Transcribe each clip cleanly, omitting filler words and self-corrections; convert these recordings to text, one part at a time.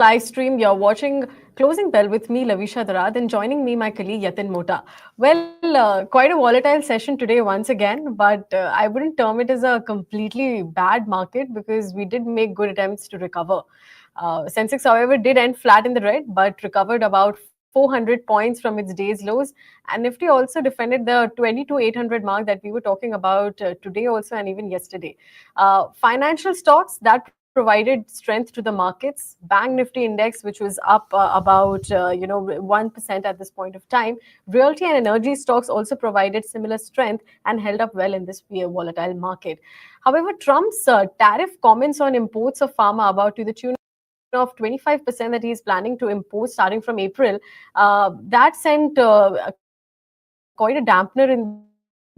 live stream. You're watching Closing Bell with me, Lavisha Darad, and joining me, my colleague Yatin Mota. Well, quite a volatile session today once again, but I wouldn't term it as a completely bad market because we did make good attempts to recover. Sensex, however, did end flat in the red, but recovered about 400 points from its day's lows. And Nifty also defended the 22,800 mark that we were talking about today also and even yesterday. Financial stocks that provided strength to the markets. Bank Nifty index, which was up about 1% at this point of time. Realty and energy stocks also provided similar strength and held up well in this volatile market. However, Trump's tariff comments on imports of pharma about to the tune of 25% that he's planning to impose starting from April, that sent quite a dampener in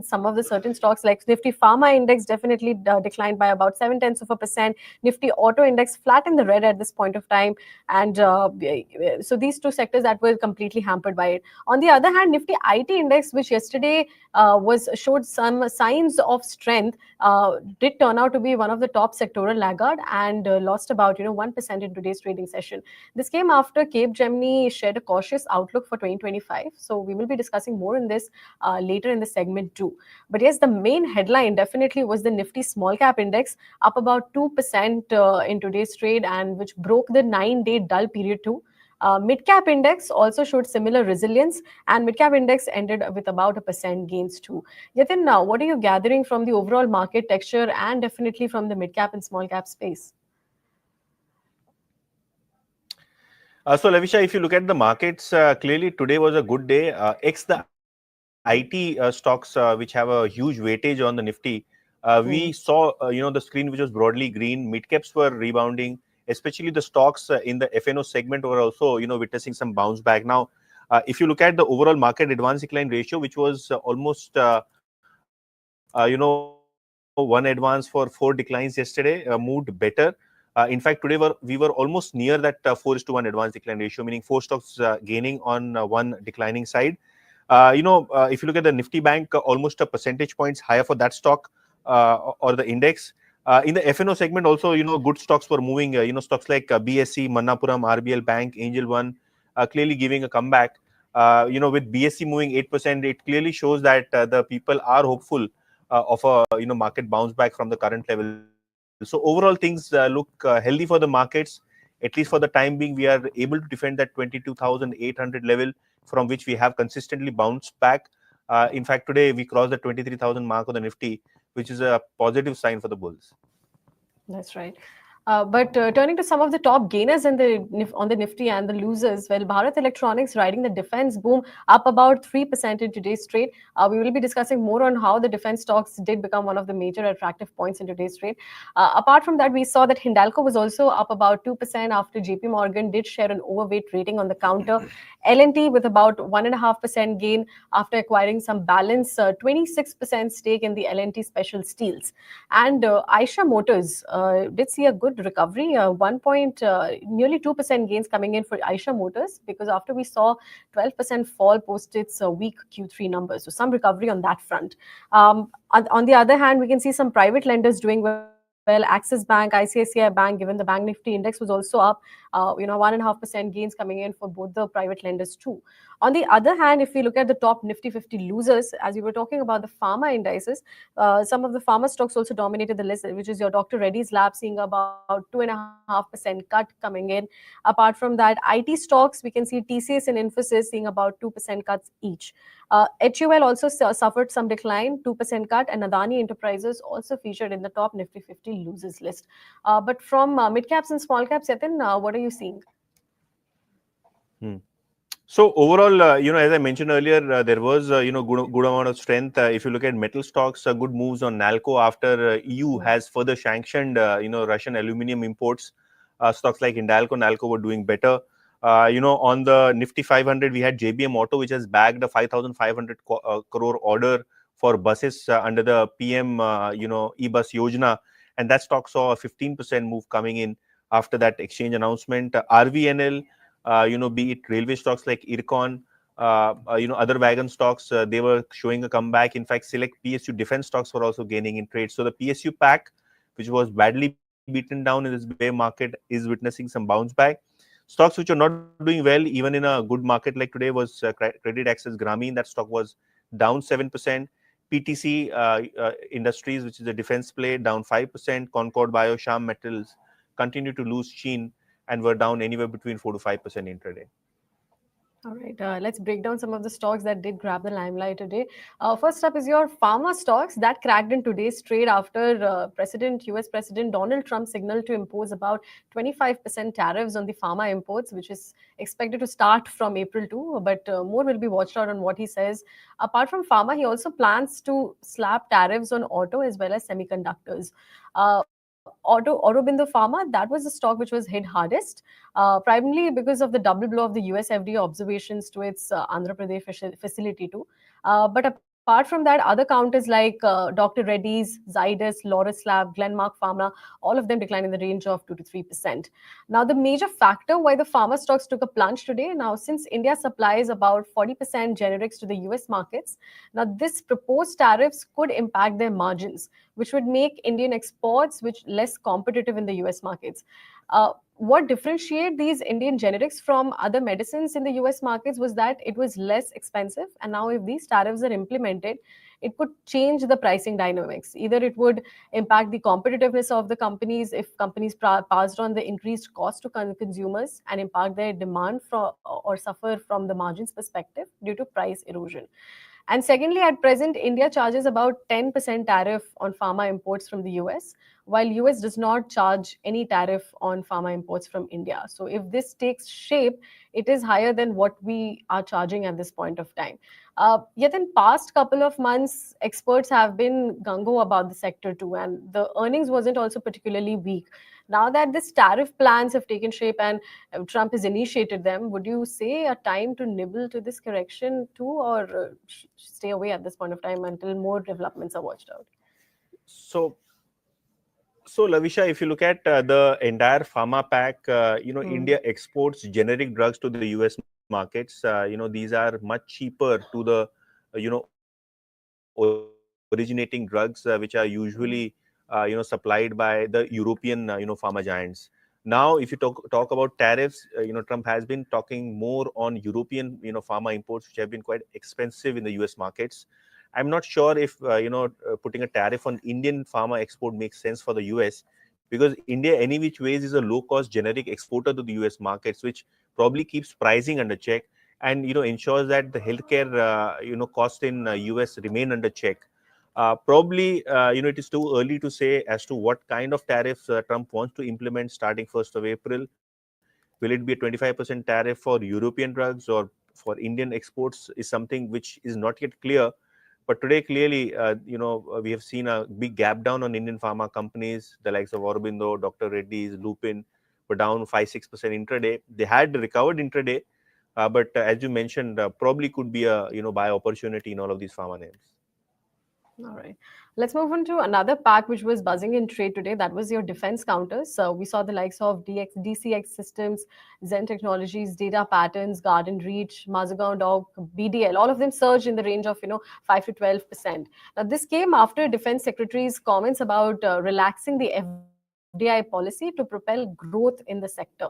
some of the certain stocks like Nifty Pharma Index definitely declined by about 0.7%. Nifty Auto Index flat in the red at this point of time. And so these two sectors that were completely hampered by it. On the other hand, Nifty IT Index, which yesterday showed some signs of strength, did turn out to be one of the top sectoral laggard and lost about 1% in today's trading session. This came after Cape Gemini shared a cautious outlook for 2025. So we will be discussing more in this later in the segment too. But yes, the main headline definitely was the Nifty Small Cap Index, up about 2% in today's trade, and which broke the 9-day dull period too. Mid-cap index also showed similar resilience, and mid-cap index ended with about a percent gains too. Yatin, now what are you gathering from the overall market texture and definitely from the mid-cap and small-cap space? So, Lavisha, if you look at the markets, clearly today was a good day. X the IT stocks, which have a huge weightage on the Nifty, we saw, the screen which was broadly green. Mid caps were rebounding, especially the stocks in the FNO segment were also, witnessing some bounce back. Now, if you look at the overall market advance decline ratio, which was almost, one advance for 4 declines yesterday, moved better. In fact, today we were almost near that 4:1 advance decline ratio, meaning four stocks gaining on one declining side. If you look at the Nifty Bank, almost a percentage points higher for that stock or the index. In the FNO segment, also, good stocks were moving. Stocks like BSC, Manappuram, RBL Bank, Angel One, clearly giving a comeback. With BSC moving 8%, it clearly shows that the people are hopeful of a market bounce back from the current level. So overall, things look healthy for the markets. At least for the time being, we are able to defend that 22,800 level from which we have consistently bounced back. In fact, today we crossed the 23,000 mark on the Nifty, which is a positive sign for the bulls. That's right. But turning to some of the top gainers on the Nifty and the losers, well, Bharat Electronics riding the defense boom up about 3% in today's trade. We will be discussing more on how the defense stocks did become one of the major attractive points in today's trade. Apart from that, we saw that Hindalco was also up about 2% after JP Morgan did share an overweight rating on the counter. L&T with about 1.5% gain after acquiring some balance 26% stake in the L&T Special Steels. And Eicher Motors did see a good recovery, nearly 2% gains coming in for Eicher Motors, because after we saw 12% fall post its weak Q3 numbers. So some recovery on that front. On the other hand, we can see some private lenders doing well. Axis Bank, ICICI Bank, given the Bank Nifty index was also up, 1.5% gains coming in for both the private lenders too. On the other hand, if we look at the top Nifty 50 losers, as we were talking about the pharma indices, some of the pharma stocks also dominated the list, which is your Dr. Reddy's Lab seeing about 2.5% cut coming in. Apart from that, IT stocks, we can see TCS and Infosys seeing about 2% cuts each. HUL also suffered some decline, 2% cut, and Adani Enterprises also featured in the top Nifty 50 losers list. But from mid caps and small caps, Yatin, what are you seeing? So overall, as I mentioned earlier, there was good amount of strength. If you look at metal stocks, good moves on Nalco after EU has further sanctioned Russian aluminium imports. Stocks like Hindalco, Nalco were doing better. On the Nifty 500, we had JBM Auto, which has bagged a 5,500 crore order for buses under the PM e-bus Yojana, and that stock saw a 15% move coming in after that exchange announcement. RVNL, be it railway stocks like Ircon, other wagon stocks, they were showing a comeback. In fact, select PSU defense stocks were also gaining in trade. So the PSU pack, which was badly beaten down in this bear market, is witnessing some bounce back. Stocks which are not doing well, even in a good market like today, was Credit Access Grameen. That stock was down 7%. PTC Industries, which is a defense play, down 5%. Concord Bio, Sham Metals continue to lose sheen and were down anywhere between 4 to 5% intraday. All right, let's break down some of the stocks that did grab the limelight today. First up is your pharma stocks that cracked in today's trade after US President Donald Trump signaled to impose about 25% tariffs on the pharma imports, which is expected to start from April 2. But more will be watched out on what he says. Apart from pharma, he also plans to slap tariffs on auto as well as semiconductors. Aurobindo Pharma, that was the stock which was hit hardest, primarily because of the double blow of the US FDA observations to its Andhra Pradesh facility too. But apart from that, other counters like Dr. Reddy's, Zydus, Laurus Lab, Glenmark Pharma, all of them declined in the range of 2 to 3%. Now, the major factor why the pharma stocks took a plunge today, now since India supplies about 40% generics to the US markets, now this proposed tariffs could impact their margins, which would make Indian exports which less competitive in the US markets. What differentiate these Indian generics from other medicines in the US markets was that it was less expensive. And now, if these tariffs are implemented, it could change the pricing dynamics. Either it would impact the competitiveness of the companies if companies passed on the increased cost to consumers and impact their demand or suffer from the margins perspective due to price erosion. And secondly, at present, India charges about 10% tariff on pharma imports from the US, while US does not charge any tariff on pharma imports from India. So if this takes shape, it is higher than what we are charging at this point of time. Yet in past couple of months, experts have been gung-ho about the sector too, and the earnings wasn't also particularly weak. Now that this tariff plans have taken shape and Trump has initiated them, would you say a time to nibble to this correction too, or stay away at this point of time until more developments are watched out? So, so Lavisha, if you look at the entire pharma pack, Hmm. India exports generic drugs to the US markets. These are much cheaper to the, originating drugs, which are usually, supplied by the European, pharma giants. Now, if you talk about tariffs, Trump has been talking more on European, pharma imports, which have been quite expensive in the US markets. I'm not sure if putting a tariff on Indian pharma export makes sense for the US, because India, any which ways, is a low-cost generic exporter to the US markets, which probably keeps pricing under check and ensures that the healthcare cost in US remain under check. Probably, it is too early to say as to what kind of tariffs Trump wants to implement starting 1st of April. Will it be a 25% tariff for European drugs or for Indian exports is something which is not yet clear. But today, clearly, we have seen a big gap down on Indian pharma companies, the likes of Aurobindo, Dr. Reddy's, Lupin, were down 5-6% intraday. They had recovered intraday, but as you mentioned, probably could be a buy opportunity in all of these pharma names. All right. Let's move on to another pack which was buzzing in trade today. That was your defense counters. So we saw the likes of DCX Systems, Zen Technologies, Data Patterns, Garden Reach, Mazagon Dog, BDL. All of them surged in the range of 5 to 12%. Now this came after Defense Secretary's comments about relaxing the FDI policy to propel growth in the sector.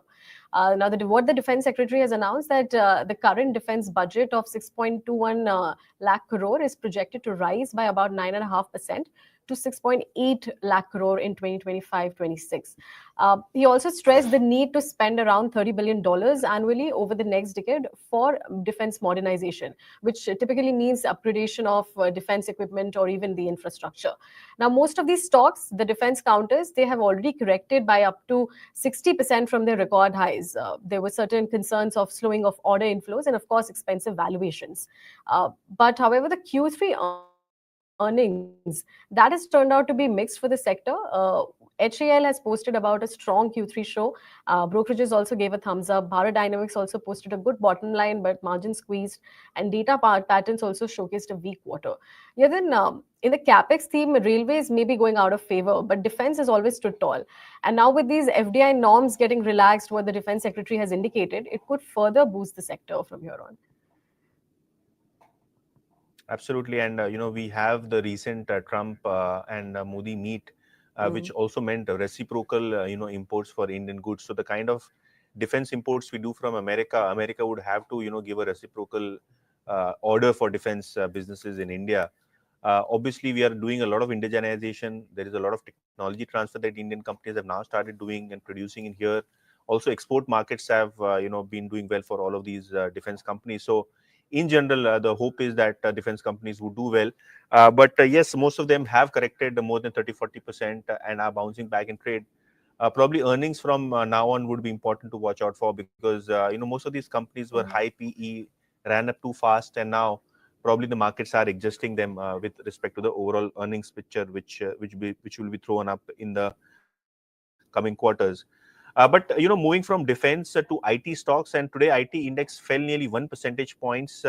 Now, what the Defense Secretary has announced that the current defense budget of 6.21 lakh crore is projected to rise by about 9.5% to 6.8 lakh crore in 2025-26. He also stressed the need to spend around $30 billion annually over the next decade for defense modernization, which typically means upgradation of defense equipment or even the infrastructure. Now, most of these stocks, the defense counters, they have already corrected by up to 60% from their record highs. There were certain concerns of slowing of order inflows and, of course, expensive valuations. But however, the Q3 earnings, that has turned out to be mixed for the sector. HAL has posted about a strong Q3 show. Brokerages also gave a thumbs up. Bharat Dynamics also posted a good bottom line, but margin squeezed. And data patterns also showcased a weak quarter. Yeah, then in the capex theme, railways may be going out of favor, but defense has always stood tall. And now with these FDI norms getting relaxed, what the defense secretary has indicated, it could further boost the sector from here on. Absolutely, and we have the recent Trump and Modi meet, which Mm. also meant reciprocal imports for Indian goods. So the kind of defense imports we do from America would have to, give a reciprocal order for defense businesses in India. Obviously, we are doing a lot of indigenization. There is a lot of technology transfer that Indian companies have now started doing and producing in here. Also, export markets have, been doing well for all of these defense companies. So, in general, the hope is that defense companies would do well. But yes, most of them have corrected more than 30-40% and are bouncing back in trade. Probably earnings from now on would be important to watch out for, because most of these companies were high PE, ran up too fast, and now probably the markets are adjusting them with respect to the overall earnings picture, which will be thrown up in the coming quarters. But moving from defense to IT stocks, and today IT index fell nearly 1 percentage points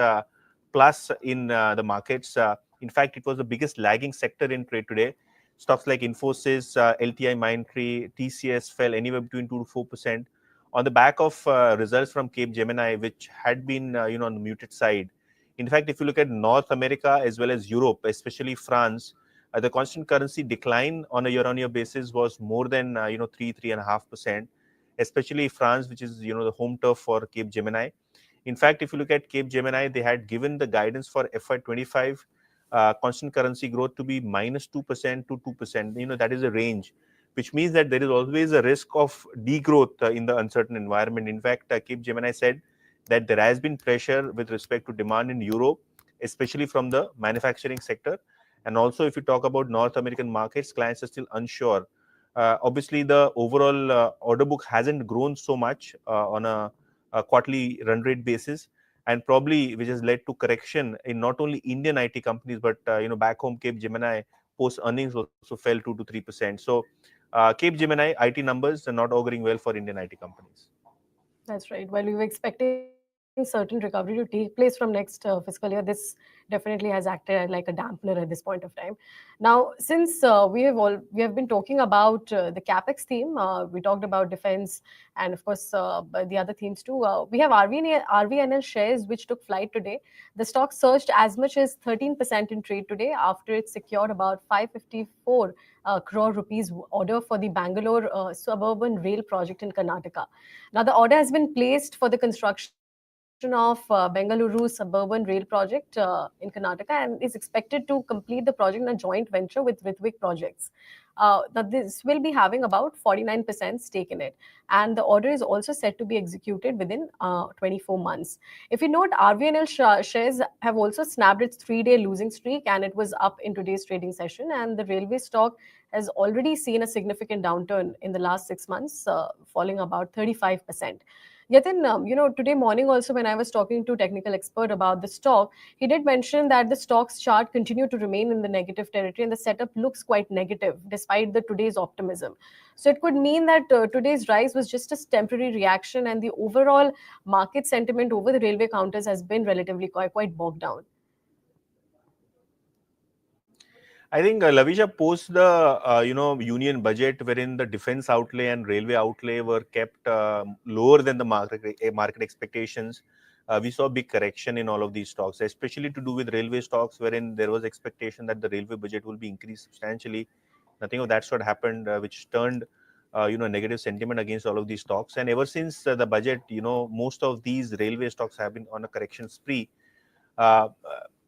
plus in the markets. In fact, it was the biggest lagging sector in trade today. Stocks like Infosys, LTI Mindtree, TCS fell anywhere between 2 to 4% on the back of results from Cape Gemini, which had been on the muted side. In fact, if you look at North America as well as Europe, especially France, the constant currency decline on a year-on-year basis was more than 3.5%, especially France, which is the home turf for Cape Gemini. In fact, if you look at Cape Gemini, they had given the guidance for FY25 constant currency growth to be -2% to 2%. That is a range, which means that there is always a risk of degrowth in the uncertain environment. In fact, Cape Gemini said that there has been pressure with respect to demand in Europe, especially from the manufacturing sector. And also, if you talk about North American markets, clients are still unsure. Obviously, the overall order book hasn't grown so much on a quarterly run rate basis, and probably which has led to correction in not only Indian IT companies, but back home Cape Gemini post earnings also fell 2 to 3%. So Cape Gemini IT numbers are not auguring well for Indian IT companies. That's right. Well, we were expecting certain recovery to take place from next fiscal year. This definitely has acted like a dampener at this point of time. Now, since we have been talking about the capex theme, we talked about defense and of course the other themes too. We have RVNL shares which took flight today. The stock surged as much as 13% in trade today after it secured about 554 crore rupees order for the Bangalore suburban rail project in Karnataka. Now, the order has been placed for the construction of Bengaluru suburban rail project in Karnataka and is expected to complete the project in a joint venture with Ritwik Projects. Now, this will be having about 49% stake in it. And the order is also set to be executed within 24 months. If you note, RVNL shares have also snapped its 3-day losing streak, and it was up in today's trading session. And the railway stock has already seen a significant downturn in the last 6 months, falling about 35%. Yatin, today morning also when I was talking to technical expert about the stock, he did mention that the stock's chart continued to remain in the negative territory and the setup looks quite negative despite the today's optimism. So it could mean that today's rise was just a temporary reaction and the overall market sentiment over the railway counters has been relatively quite bogged down. I think Lavisha, post the union budget, wherein the defense outlay and railway outlay were kept lower than the market expectations, we saw a big correction in all of these stocks, especially to do with railway stocks, wherein there was expectation that the railway budget will be increased substantially. Nothing of that sort happened, which turned negative sentiment against all of these stocks. And ever since the budget, most of these railway stocks have been on a correction spree. Uh,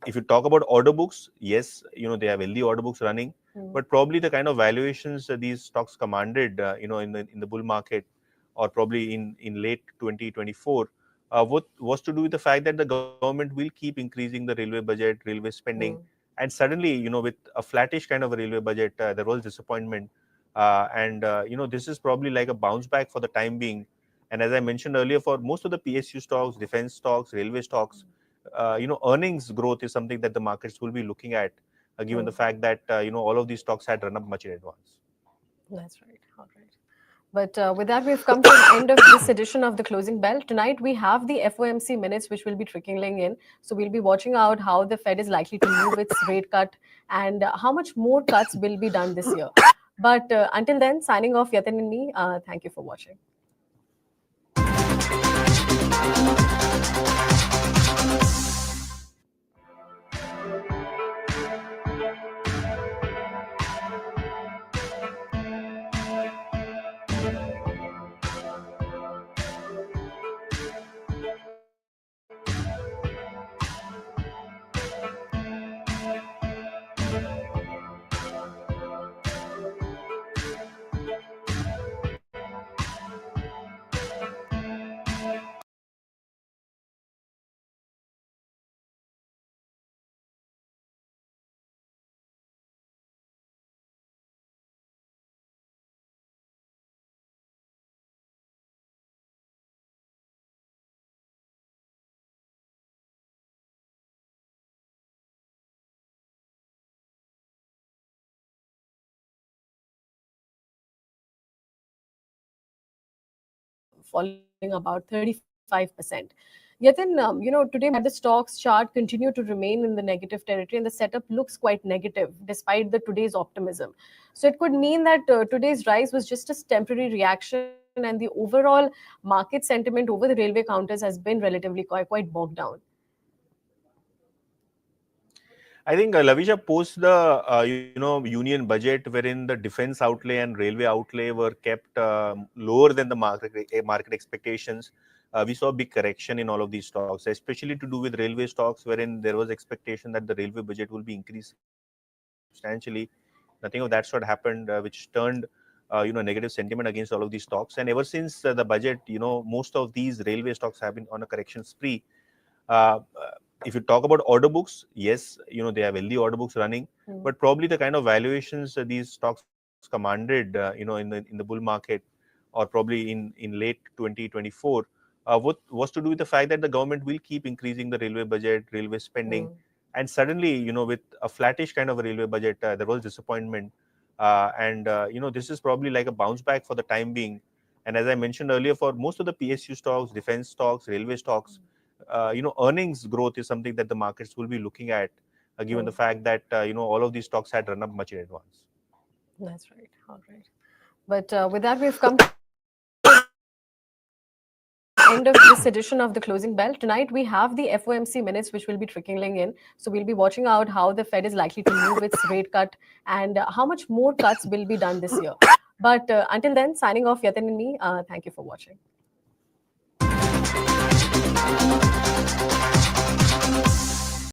if you talk about order books, yes, they have healthy order books running, but probably the kind of valuations these stocks commanded, in the bull market, or probably in late 2024, what was to do with the fact that the government will keep increasing the railway budget, railway spending, and suddenly, with a flattish kind of a railway budget, there was disappointment, and this is probably like a bounce back for the time being. And as I mentioned earlier, for most of the PSU stocks, defense stocks, railway stocks, earnings growth is something that the markets will be looking at, given the fact that all of these stocks had run up much in advance. That's right. All right. But with that, we've come to the end of this edition of the Closing Bell. Tonight, we have the FOMC minutes, which will be trickling in. So we'll be watching out how the Fed is likely to move its rate cut and how much more cuts will be done this year. But until then, signing off, Yatin and me. Thank you for watching. falling about 35%. Yatin, today we had the stocks chart continue to remain in the negative territory, and the setup looks quite negative despite the today's optimism. So it could mean that today's rise was just a temporary reaction, and the overall market sentiment over the railway counters has been relatively quite bogged down. I think Lavisha, post the union budget, wherein the defense outlay and railway outlay were kept lower than the market expectations, we saw a big correction in all of these stocks, especially to do with railway stocks, wherein there was expectation that the railway budget will be increased substantially. Nothing of that sort happened, which turned negative sentiment against all of these stocks. And ever since the budget, most of these railway stocks have been on a correction spree. Uh, if you talk about order books, yes, they have healthy order books running, but probably the kind of valuations these stocks commanded, in the bull market, or probably in late 2024, what was to do with the fact that the government will keep increasing the railway budget, railway spending, and suddenly, with a flattish kind of a railway budget, there was disappointment, and this is probably like a bounce back for the time being. And as I mentioned earlier, for most of the PSU stocks, defense stocks, railway stocks, earnings growth is something that the markets will be looking at, given the fact that all of these stocks had run up much in advance. That's right. All right. But with that, we've come to the end of this edition of the Closing Bell. Tonight, we have the FOMC minutes, which will be trickling in. So we'll be watching out how the Fed is likely to move its rate cut and how much more cuts will be done this year. But until then, signing off, Yatin and me. Thank you for watching.